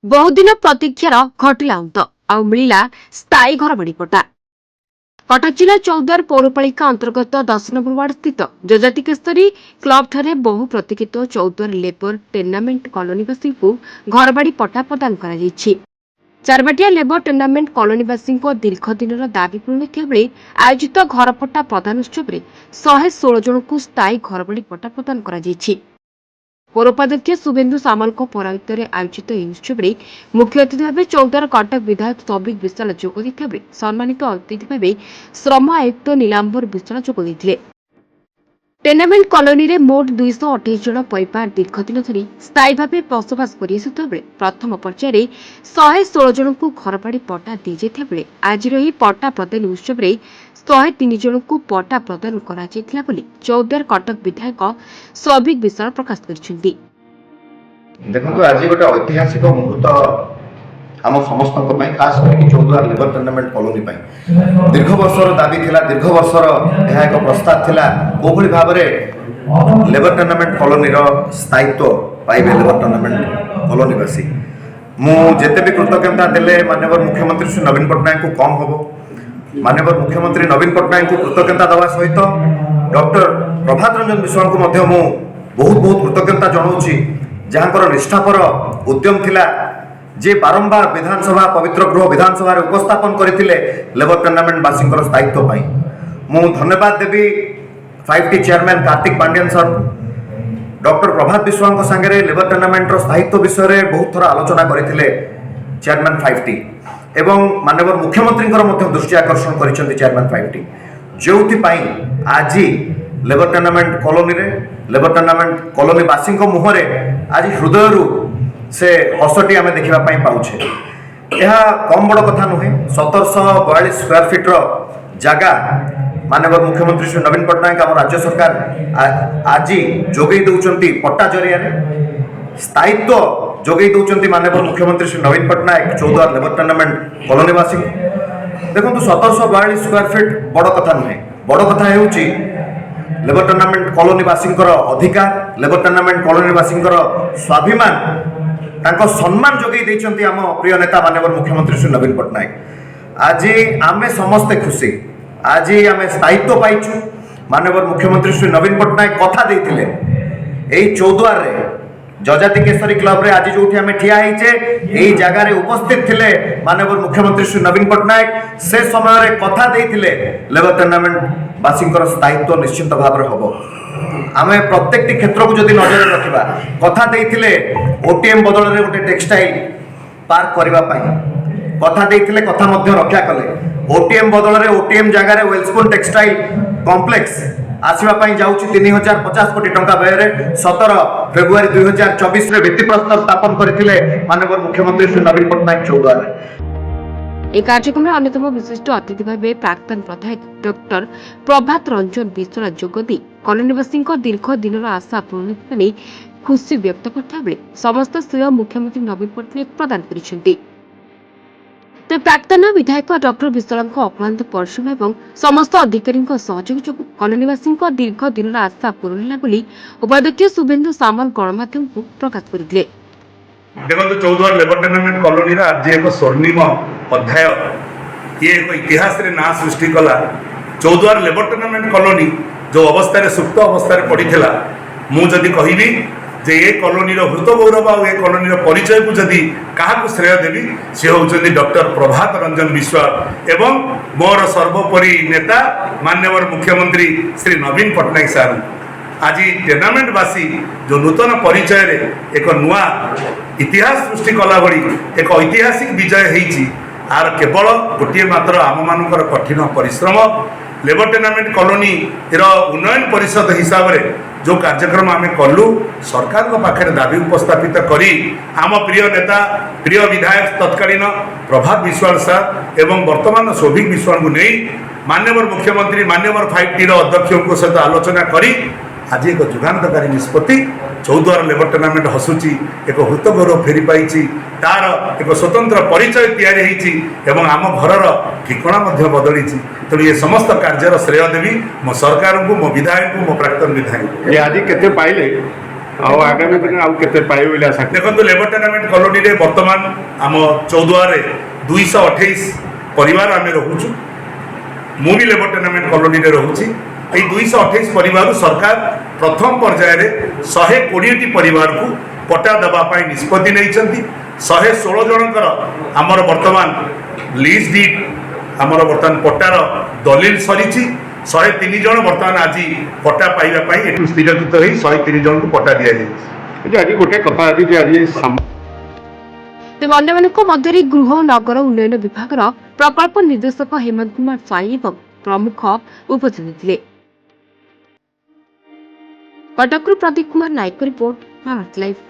बहुदिन प्रतीक्षार घटिला अंत आउ मिला स्थायी घर बाड़ी पट्टा। कटक जिला चौद्वार पौरपालिका अंतर्गत 10 नंबर वार्ड स्थित जजाति केशरी क्लब ठारे बहु प्रतीक्षित चौद्वार लेबर टेनामेंट कॉलोनीवासी को घरबाड़ी पट्टा प्रदान करा जायछि। चारबाटिया लेबर टेनामेंट कॉलोनीवासी दीर्घ दिन दाबी पूर्ण बेले आयोजित घरपट्टा प्रदान उत्सव में 116 जन को स्थायी घरबाड़ी पट्टा प्रदान करा जायछि। पौरोपाध्यक्ष शुभेन्दु सामल पौराहित्य में आयोजित यह उत्सव में मुख्य अतिथि भाव चौद्वार कटक विधायक सौभिक विशाल जोग देते सम्मानित अतिथि भाव श्रम आयुक्त नीलांबर विशाल जोग देते। टेनामेंट कॉलोनी रे मोट 228 जन परिवार दीर्घ दिन धरी स्थायी भाव बसवास कर प्रथम पर्यायर 116 जन को घरबाड़ी पट्टा दी जाता बेले आज पट्टा प्रदान उत्सव में 103 जन को पट्टा प्रदान करा चौद्वार कटक विधायक सौभिक विशाल प्रकाश करछन्ती। देखो आज गोटे ऐतिहासिक मुहूर्त आम समस्त खास करके चौद्वार लेबर टेनामेंट कॉलोनी दीर्घ वर्षर दाबी थिला, दीर्घ वर्षर यह एक प्रस्ताव थिला कोभली भाव में लेबर टेनामेंट कॉलोनी स्थायित्व पाइबे लेबर टेनामेंट कॉलोनीवासी। मुझे भी कृतज्ञता देले माननीय मुख्यमंत्री श्री नवीन पट्टनायक को कम हम माननीय मुख्यमंत्री नवीन पट्टनायक को कृतज्ञता देवा सहित डॉक्टर प्रभात रंजन विश्वाल को बहुत बहुत कृतज्ञता जनाऊँगी जहाँकर निष्ठापर उद्यम थिला जे बारंबार विधानसभा पवित्र गृह विधानसभा उपस्थापन करते लेबर टेनामेंट वासी स्थायित्व मु धन्यवाद देवी 5T chairman Kartik Pandian sir doctor Prabhat Biswal सांगे लेबर टेनामेंट स्थायित्व विषय में बहुत थर आलोचना करते चेयरमैन 5T एवं माननीय मुख्यमंत्री दृष्टि आकर्षण कर चेयरमैन 5T जो आज लेबर टेनामेंट कॉलोनी रे लेबर टेनामेंट कॉलोनी वासी मुहर आज हृदय से हसटी आम देखा पाऊे। यह कम बड़ कथा नुहे 1742 स्क्वायर फिट्र जगह माननीय मुख्यमंत्री श्री नवीन पट्टनायक आम राज्य सरकार आज जोगे दौरान पट्टा जरिया स्थायित्व जोगे दौरान माननीय मुख्यमंत्री श्री नवीन पट्टनायक चौद्वार लेबर टेनामेंट कॉलोनीवासी देखो 1742 स्क्वायर फिट बड़ कथा नुहे। बड़ कथा हो लेबर टेनामेंट कॉलोनीवासी अधिकार लेबर टेनामेंट कॉलोनीवासी स्वाभिमान तांको सम्मान जोगे देइचंती आम प्रिय नेता माननीय मुख्यमंत्री श्री नवीन पट्टनायक। आज आमे समस्ते खुशी आज आमे स्थायित्व पाइछु। माननीय मुख्यमंत्री श्री नवीन पट्टनायक कथा देइथिले एई चौद्वार रे जजाति केशरी क्लब रे आज जो आमे ठिया हेचे एई जगह रे उपस्थित थिले माननीय मुख्यमंत्री श्री नवीन पट्टनायक से समय रे कथा देइथिले लेबर टेनामेंट वासींकर स्थायित्व निश्चित भाव में हबो। आमे प्रत्येक क्षेत्र को जदि नजर रखा कथा देइथिले ओटीएम बदल में गोटे टेक्सटाइल पार्क करबा पई कथा देइथिले कथा मध्य रक्षा कले ओटीएम बदल में ओटीएम जगह वेलस्पुन टेक्सटाइल कॉम्प्लेक्स आसवा पई जाउछि 3050 कोटी टंका व्यय 17 फेब्रुआरी 2024 रे भित्ति प्रस्ताव स्थापन करथिले माननीय मुख्यमंत्री श्री नवीन पट्टनायक चौद्वार। एक कार्यक्रम में अन्यतम विशिष्ट अतिथि भाव प्राक्तन विधायक डॉक्टर प्रभात रंजन विश्वाल जोगदी कॉलोनीवासी दीर्घ दिन आशा पूर्ण खुशी व्यक्त करता बेले समस्त श्रेय मुख्यमंत्री नवीन पट्टनायक प्रदान करिसेंती। प्राक्तन विधायक डॉक्टर विश्वाल अक्लांत परिश्रम और समस्त अधिकारी सहयोग जो कॉलोनीवासी दीर्घ दिन आशा पूर्ण होगा उपाध्यक्ष शुभेन्दु सामल गणमाध्यम को प्रकाश करते। देखो चौद्वार लेबर टेनामेंट कॉलोनी आज एक स्वर्णिम अध्याय ये एक इतिहास रे ना सृष्टि कला। चौद्वार लेबर टेनामेंट कॉलोनी जो अवस्था सुप्त अवस्था पड़ा मुझे कहबी जे ये कॉलोनी हृत गौरव और ये कॉलोनी परिचय को जदि क्या श्रेय देवी सी होती डॉक्टर प्रभात रंजन विश्वाल एवं मोर सर्वोपरि नेता माननीय मुख्यमंत्री श्री नवीन पट्टनायक सार आज टेनामेंट वासी जो नूतन परिचय रे एक नुआ इतिहास सृष्टि कला भली एक ऐतिहासिक विजय होती आर केवल गोटे मात्र आम मानकर कठिन परिश्रम लेबर टेनामेंट कॉलोनी उन्नयन परिषद हिसाब से जो कार्यक्रम आम कलु सरकार पाखे दाबी उपस्थापित करी आम प्रिय नेता प्रिय विधायक तत्कालीन प्रभात विश्वाल सार एवं वर्तमान सौभिक विश्वाल को नहीं माननीय मुख्यमंत्री माननीय 5T अध्यक्ष सहित आलोचना करी आज एक जुगान्तकारी निष्पत्ति चौद्वार लेबर टेनामेंट हसुची एक हृत गौरव फेरी पाई तार एक स्वतंत्र परिचय तैयारी होती एवं आम घरर ठिकणा बदली तेणु ये समस्त कार्यर श्रेय देवी मो सरकार को मो विधायक को मो प्राक्तन विधायक आज केते पाइले ଆଉ ଆଗାମୀ ଦିନରେ ଆଉ କେତେ ପାଇବେ ବୋଲି ଆଶା ଦେଖନ୍ତୁ ଲେବର ଟେନାମେଣ୍ଟ କଲୋନୀରେ ବର୍ତ୍ତମାନ ଆମ ଚୌଦ୍ୱାରରେ 228 ପରିବାର ଆମେ ରହୁଛୁ। ମୁଁ ବି ଲେବର ଟେନାମେଣ୍ଟ କଲୋନୀରେ ରହୁଛି। এই 228 ପରିବାରରୁ ସରକାର ପ୍ରଥମ ପର୍ଯ୍ୟାୟରେ 120ଟି ପରିବାରକୁ ପଟ୍ଟା ଦେବା ପାଇଁ ନିଷ୍ପତ୍ତି ନେଇଛନ୍ତି। 116 ଜଣଙ୍କର ଆମର ବର୍ତ୍ତମାନ ଲିଜ୍ ଡିଡ୍ ଆମର ବର୍ତ୍ତମାନ ପଟ୍ଟାର ଦଲିଲ ସରିଛି। 103 ଜଣ ବର୍ତ୍ତମାନ ଆଜି ପଟ୍ଟା ପାଇବା ପାଇଁ ଏଠୁ ସ୍ଥିରୀକୃତ ହୋଇ 103 ଜଣଙ୍କୁ ପଟ୍ଟା ଦିଆଯାଇଛି। କିନ୍ତୁ ଆଜି ଗୋଟେ କଥା ଅଛି ଯେ ଆଜି ତେବେ ଅନ୍ୟମାନଙ୍କ ମଧ୍ୟରେ ଗୃହ ଓ ନଗର ଉନ୍ନୟନ ବିଭାଗର ପ୍ରକଳ୍ପ ନିର୍ଦ୍ଦେଶକ ହେମନ୍ତ କୁମାର ସ୍ୱାଇଁ ଏବଂ ପ୍ରମୁଖ ଉପସ୍ଥିତ ଥିଲେ। କଟକରୁ ପ୍ରଦୀପ କୁମାର ନାୟକ ରିପୋର୍ଟ, ଭାରତ ଲାଇଭ୍।